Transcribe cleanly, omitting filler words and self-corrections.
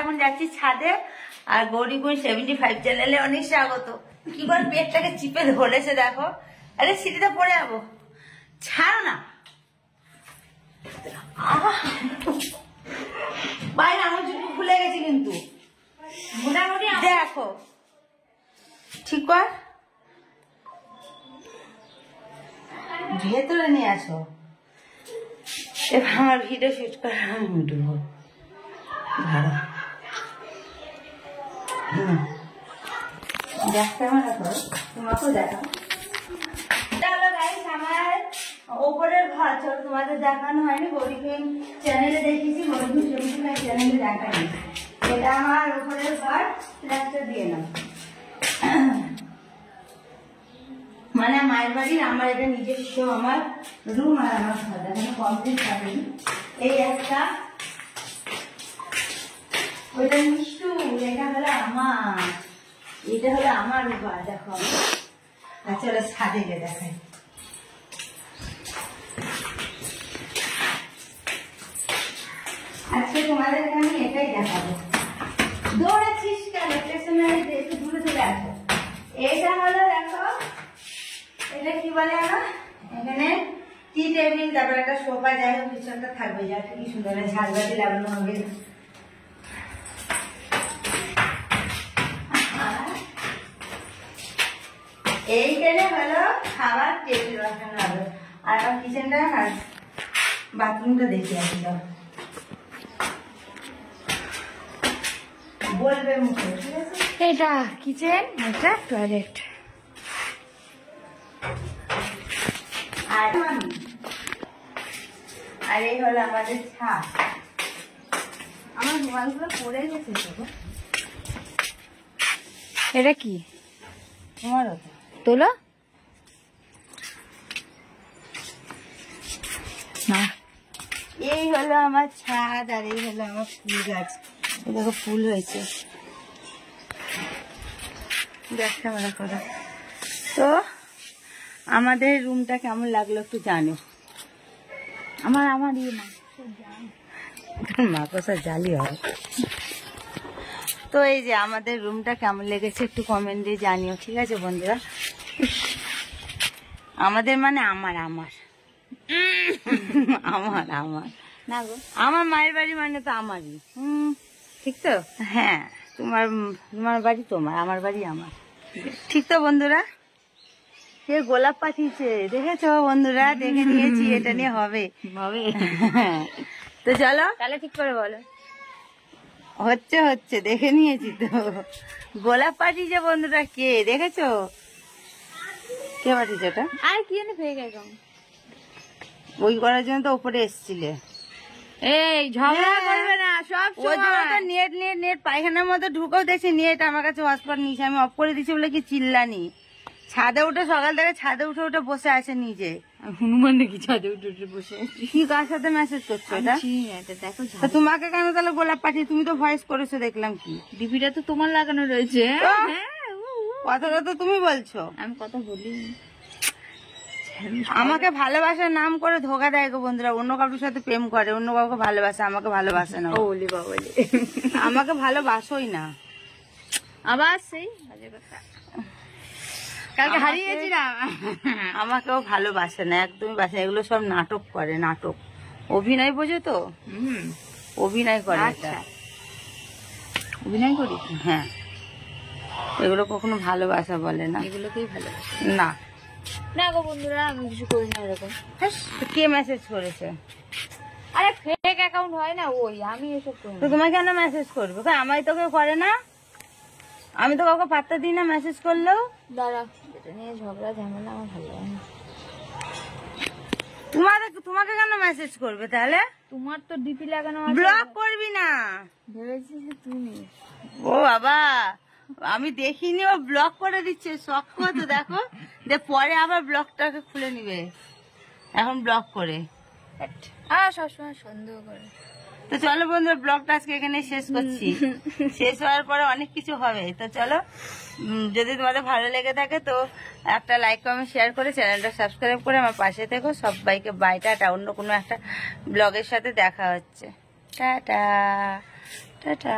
এখন যাচ্ছি ছাদে আর গৌরীগুণ 75 চ্যানেলে অনেক স্বাগত। কি করে পেটটাকে চিপে ধরেছে দেখো। আরে সিঁড়িতে পড়ে যাবো, ছাড়ো না। বাইরে আমার জুতো খুলে গেছে কিন্তু মোটামুটি দেখো ঠিক কর, ভেতরে নিয়ে আসো। এবার আমার ভিডিও শুট করে আমি উঠবো। ওপরের ঘর চলো, তোমাদের দেখানো হয়নি, গরিবহীন চ্যানেলে দেখেছি, গরিবহীন 75 চ্যানেলে দেখানি। এটা আমার ওপরের ঘর, প্লাস্টার দিয়ে নাও। মানে মায়ের বাড়ির আমার এটা নিজস্ব আমার রুম আর আমার ঘর এখানে কমপ্লিট থাকেনি। এই একটা, ওইটা মিষ্টু, এটা হলো আমার, এটা হলো আমার ঘর দেখো। আচ্ছা ওরা ছাদে গিয়ে দেখাই। আজকে তোমাদের আমি এটাই দেখাবো। দৌড়াচ্ছিস কেন? স্টেশনে একটু দূরে চলে আসো। এটা হলো দেখো, এটা কি বলে আমার এখানে টি টেবিল, তারপর একটা সোফা, যাই হোক কিছু একটা থাকবে, যা কি সুন্দর ঝালবাতি লাগানো হবে। এইখানে হলো খাবার টেবিল বসানো হবে। আর আমার কিচেনটা আর বাথরুমটা দেখে আসল বলবে মুখে, ঠিক আছে? এটা কিচেন, এটা টয়লেট। আর এই হলো আমাদের ছাদ। আমার মোবাইলগুলো পড়ে গেছে। এটা কি তোমারও তো তোলো না। এই হলো আমার ছাদ আর এই হলো আমার ফুল গাছ। দেখো ফুল হয়েছে, দেখ ক্যামেরা করো। তো আমাদের রুমটা কেমন লাগলো একটু জানো। আমার ইয়ে না, মাকড়সার জালি হয়। তো এই যে আমাদের রুমটা কেমন লেগেছে একটু কমেন্ট দিয়ে জানিও, ঠিক আছে বন্ধুরা? আমাদের মানে আমার আমার আমার আমার না গো, আমার মায়ের বাড়ি মানে তো আমারই। ঠিক তো? হ্যাঁ, তোমার তোমার বাড়ি তোমার, আমার বাড়ি আমার, ঠিক তো বন্ধুরা? সে গোলাপ পাঠিয়েছে, দেখেছো বন্ধুরা? দেখে নিয়েছি, এটা নিয়ে হবে হবে। তো চলো তাহলে ঠিক করে বলো। হচ্ছে হচ্ছে দেখে নিয়েছি তো। গোলাপ পাঠিয়েছে বন্ধুরা, কে দেখেছো? কে পাঠিয়েছে ওটা? আর কি জানি ফেক অ্যাকাউন্ট, ওই করার জন্য তো উপরে এসছিলে। এই ঝগড়া করবে না সব ওই জন্য তো নেট নেট নেট পায়খানার মধ্যে ঢুকেও দেখছি নেট আমার কাছে হটস্পট নিয়েছে, আমি অফ করে দিচ্ছি বলে কি চিল্লানি। ছাদে উঠে সকাল থেকে ছাদে উঠে উঠে বসে আছে নিজে। হনুমান নাকি ছাদে উঠে উঠে বসে আছি। কি কার সাথে মেসেজ করছো এটা? দেখো তো তোমাকে কেন তাহলে গোলাপ পাঠিয়ে? তুমি তো ভয়েস করেছো দেখলাম। কি ডিপিটা তো তোমার লাগানো রয়েছে। কথাটা তো তুমি বলছো, আমি কথা বলি। আমাকে ভালোবাসার নাম করে ধোকা দেয় গো বন্ধুরা। অন্য কারোর সাথে প্রেম করে, অন্য কাউকে ভালোবাসে, আমাকে ভালোবাসে না। বলি বাবলি, আমাকে ভালোবাসোই না। আবার সেই বাজে কথা, কালকে হারিয়ে গেছি না। আমাকেও ভালোবাসে না, একদমই বাসে না। এগুলো সব নাটক করে, নাটক, অভিনয়, বোঝো তো? অভিনয় করে। আচ্ছা, অভিনয় করি। হ্যাঁ, এগুলো কখনো ভালোবাসা বলে না, এগুলোকেই ভালোবাসি না। না গো বন্ধুরা, আমি কিছু করি না এরকম। কে মেসেজ করেছে? আরে ফেক অ্যাকাউন্ট হয় না, ওই আমি এসব করি তো না। তোমায় কেন মেসেজ করবে? আমায় তো কেউ করে না, আমি তো কাউকে পাত্তা দিই না মেসেজ করলেও। দাঁড়া, এটা নিয়ে ঝগড়া ঝামেলা আমার ভালো লাগে না। তোমাকে কেন মেসেজ করবে তাহলে? তোমার তো ডিপি লাগানো আছে, ব্লক করবি না ভেবেছি যে তুমি। ও বাবা, আমি দেখিনি ও ব্লক করে দিচ্ছে, শখ তো দেখো। যে পরে আবার ব্লকটাকে খুলে নিবে, এখন ব্লক করে। সবসময় সন্দেহ করে। তো চলো বন্ধুরা, ব্লগটা আজকে এখানে শেষ করছি। শেষ হওয়ার পরে অনেক কিছু হবে। তো চলো, যদি তোমাদের ভালো লেগে থাকে তো একটা লাইক কমেন্ট শেয়ার করে চ্যানেলটা সাবস্ক্রাইব করে আমার পাশে থেকো। সবাইকে বাই, টাটা। অন্য কোনো একটা ব্লগের সাথে দেখা হচ্ছে। টাটা। টাটা।